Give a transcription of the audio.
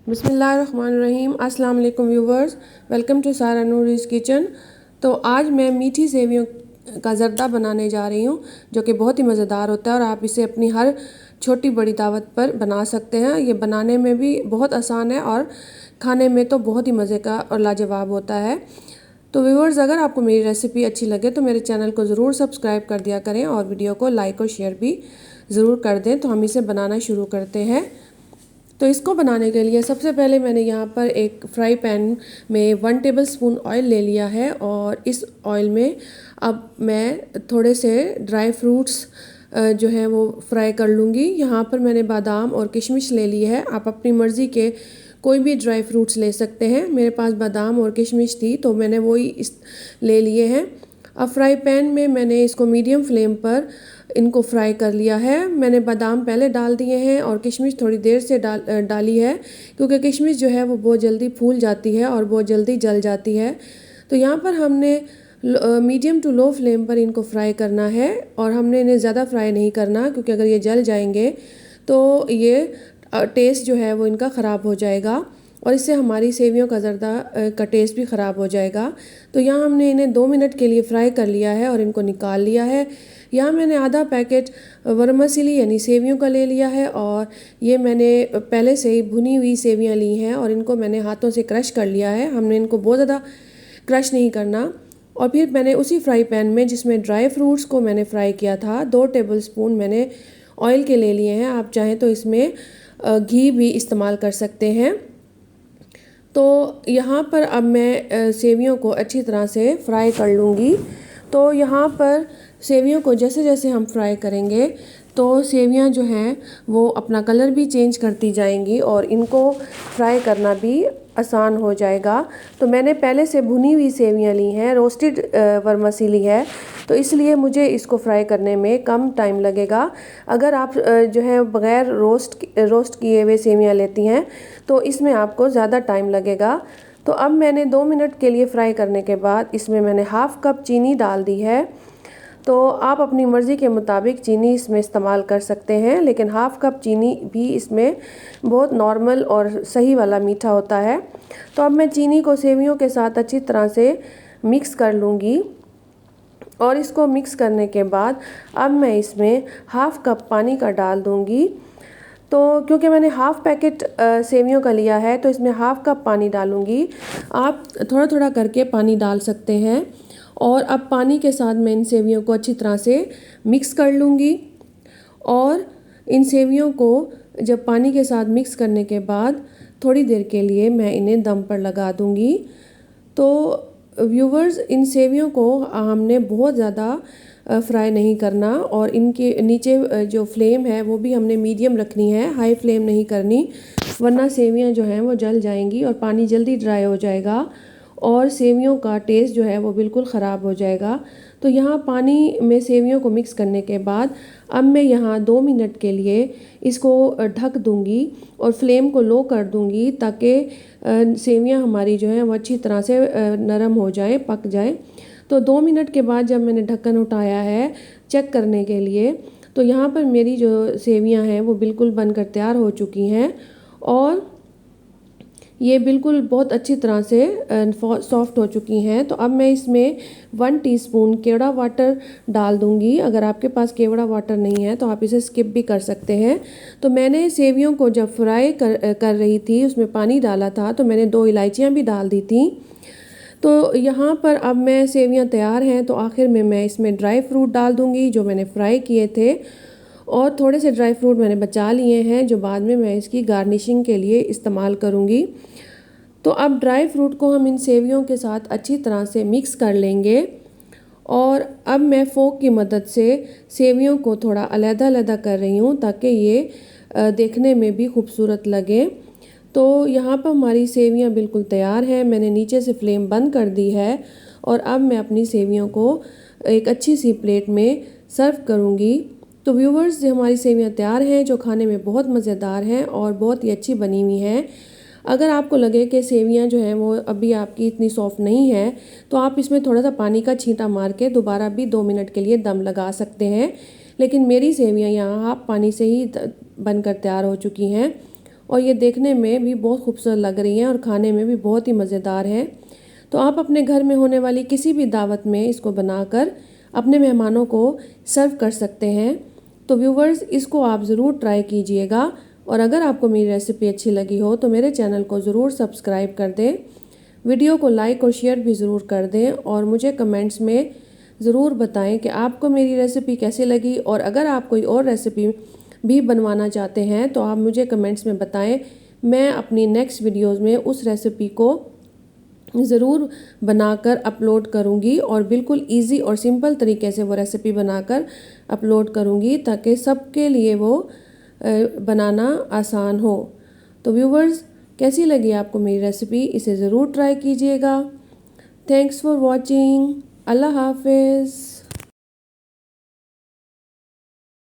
बिस्मिल्लाहिर्रहमानिर्रहीम। अस्सलाम वालेकुम व्यूवर्स, वेलकम टू सारा नूरीज़ किचन। तो आज मैं मीठी सेवियों का ज़र्दा बनाने जा रही हूँ, जो कि बहुत ही मज़ेदार होता है और आप इसे अपनी हर छोटी बड़ी दावत पर बना सकते हैं। ये बनाने में भी बहुत आसान है और खाने में तो बहुत ही मज़े का और लाजवाब होता है। तो व्यूवर्स, अगर आपको मेरी रेसिपी अच्छी लगे तो मेरे चैनल को ज़रूर सब्सक्राइब कर दिया करें और वीडियो को लाइक और शेयर भी ज़रूर कर दें। तो हम इसे बनाना शुरू करते हैं। तो इसको बनाने के लिए सबसे पहले मैंने यहाँ पर एक फ्राई पैन में 1 टेबलस्पून ऑयल ले लिया है और इस ऑयल में अब मैं थोड़े से ड्राई फ्रूट्स जो है वो फ्राई कर लूँगी। यहाँ पर मैंने बादाम और किशमिश ले ली है। आप अपनी मर्ज़ी के कोई भी ड्राई फ्रूट्स ले सकते हैं। मेरे पास बादाम और किशमिश थी तो मैंने वही इस ले लिए हैं। अब फ्राई पैन में मैंने इसको मीडियम फ्लेम पर इनको फ्राई कर लिया है। मैंने बादाम पहले डाल दिए हैं और किशमिश थोड़ी देर से डाली है, क्योंकि किशमिश जो है वो बहुत जल्दी फूल जाती है और बहुत जल्दी जल जाती है। तो यहाँ पर हमने मीडियम टू लो फ्लेम पर इनको फ्राई करना है और हमने इन्हें ज़्यादा फ्राई नहीं करना, क्योंकि अगर ये जल जाएंगे तो ये टेस्ट जो है वो इनका ख़राब हो जाएगा और इससे हमारी सेवियों का ज़र्दा का टेस्ट भी ख़राब हो जाएगा। तो यहाँ हमने इन्हें 2 मिनट के लिए फ्राई कर लिया है और इनको निकाल लिया है। यहाँ मैंने आधा पैकेट वर्मिसेली यानी सेवियों का ले लिया है और ये मैंने पहले से ही भुनी हुई सेवियाँ ली हैं और इनको मैंने हाथों से क्रश कर लिया है। हमने इनको बहुत ज़्यादा क्रश नहीं करना। और फिर मैंने उसी फ्राई पैन में जिसमें ड्राई फ्रूट्स को मैंने फ्राई किया था 2 टेबलस्पून मैंने ऑयल के ले लिए हैं। आप चाहें तो इसमें घी भी इस्तेमाल कर सकते हैं। तो यहाँ पर अब मैं सेवियों को अच्छी तरह से फ्राई कर लूँगी। तो यहाँ पर सेवियों को जैसे जैसे हम फ्राई करेंगे तो सेवियाँ जो हैं वो अपना कलर भी चेंज करती जाएंगी और इनको फ्राई करना भी आसान हो जाएगा। तो मैंने पहले से भुनी हुई सेवियाँ ली हैं, रोस्टेड वर्मिसेली है, तो इसलिए मुझे इसको फ्राई करने में कम टाइम लगेगा। अगर आप जो है बग़ैर रोस्ट किए हुए सेवियाँ लेती हैं तो इसमें आपको ज़्यादा टाइम लगेगा। तो अब मैंने 2 मिनट के लिए फ्राई करने के बाद इसमें मैंने हाफ़ कप चीनी डाल दी है। तो आप अपनी मर्ज़ी के मुताबिक चीनी इसमें इस्तेमाल कर सकते हैं, लेकिन हाफ़ कप चीनी भी इसमें बहुत नॉर्मल और सही वाला मीठा होता है। तो अब मैं चीनी को सेवियों के साथ अच्छी तरह से मिक्स कर लूँगी और इसको मिक्स करने के बाद अब मैं इसमें हाफ़ कप पानी का डाल दूँगी। तो क्योंकि मैंने हाफ़ पैकेट सेवियों का लिया है तो इसमें हाफ़ कप पानी डालूँगी। आप थोड़ा थोड़ा करके पानी डाल सकते हैं। और अब पानी के साथ मैं इन सेवियों को अच्छी तरह से मिक्स कर लूँगी और इन सेवियों को जब पानी के साथ मिक्स करने के बाद थोड़ी देर के लिए मैं इन्हें दम पर लगा दूँगी। तो व्यूवर्स, इन सेवियों को हमने बहुत ज़्यादा फ्राई नहीं करना और इनके नीचे जो फ्लेम है वो भी हमने मीडियम रखनी है, हाई फ्लेम नहीं करनी, वरना सेवियां जो हैं वो जल जाएंगी और पानी जल्दी ड्राई हो जाएगा और सेवियों का टेस्ट जो है वो बिल्कुल ख़राब हो जाएगा। तो यहाँ पानी में सेवियों को मिक्स करने के बाद अब मैं यहाँ 2 मिनट के लिए इसको ढक दूँगी और फ्लेम को लो कर दूँगी, ताकि सेवियां हमारी जो हैं वो अच्छी तरह से नरम हो जाए, पक जाए। तो 2 मिनट के बाद जब मैंने ढक्कन उठाया है चेक करने के लिए, तो यहाँ पर मेरी जो सेवियां हैं वो बिल्कुल बनकर तैयार हो चुकी हैं और ये बिल्कुल बहुत अच्छी तरह से सॉफ्ट हो चुकी हैं। तो अब मैं इसमें 1 टीस्पून केवड़ा वाटर डाल दूंगी। अगर आपके पास केवड़ा वाटर नहीं है तो आप इसे स्किप भी कर सकते हैं। तो मैंने सेवियों को जब फ्राई कर रही थी उसमें पानी डाला था तो मैंने 2 इलायचियाँ भी डाल दी थी। तो यहाँ पर अब मैं सेवियाँ तैयार हैं तो आखिर में मैं इसमें ड्राई फ्रूट डाल दूँगी जो मैंने फ्राई किए थे, और थोड़े से ड्राई फ्रूट मैंने बचा लिए हैं जो बाद में मैं इसकी गार्निशिंग के लिए इस्तेमाल करूँगी। तो अब ड्राई फ्रूट को हम इन सेवियों के साथ अच्छी तरह से मिक्स कर लेंगे और अब मैं फोक की मदद से सेवियों को थोड़ा अलग-अलग कर रही हूँ ताकि ये देखने में भी खूबसूरत लगे। तो यहाँ पर हमारी सेवियाँ बिल्कुल तैयार हैं। मैंने नीचे से फ्लेम बंद कर दी है और अब मैं अपनी सेवियों को एक अच्छी सी प्लेट में सर्व करूँगी। तो व्यूवर्स, हमारी सेवियाँ तैयार हैं जो खाने में बहुत मज़ेदार हैं और बहुत ही अच्छी बनी हुई हैं। अगर आपको लगे कि सेवियाँ जो हैं वो अभी आपकी इतनी सॉफ्ट नहीं है तो आप इसमें थोड़ा सा पानी का छींटा मार के दोबारा भी 2 मिनट के लिए दम लगा सकते हैं। लेकिन मेरी सेवियाँ यहाँ हाफ पानी से ही बनकर तैयार हो चुकी हैं और ये देखने में भी बहुत खूबसूरत लग रही हैं और खाने में भी बहुत ही मज़ेदार है। तो आप अपने घर में होने वाली किसी भी दावत में इसको बनाकर अपने मेहमानों को सर्व कर सकते हैं। तो व्यूवर्स, इसको आप ज़रूर ट्राई कीजिएगा और अगर आपको मेरी रेसिपी अच्छी लगी हो तो मेरे चैनल को ज़रूर सब्सक्राइब कर दें, वीडियो को लाइक और शेयर भी ज़रूर कर दें और मुझे कमेंट्स में ज़रूर बताएं कि आपको मेरी रेसिपी कैसी लगी। और अगर आप कोई और रेसिपी भी बनवाना चाहते हैं तो आप मुझे कमेंट्स में बताएं, मैं अपनी नेक्स्ट वीडियोज़ में उस रेसिपी को ज़रूर बनाकर अपलोड करूँगी और बिल्कुल इजी और सिंपल तरीके से वो रेसिपी बनाकर अपलोड करूँगी ताकि सबके लिए वो बनाना आसान हो। तो व्यूवर्स, कैसी लगी आपको मेरी रेसिपी, इसे ज़रूर ट्राई कीजिएगा। Thanks for watching. अल्लाह हाफिज़।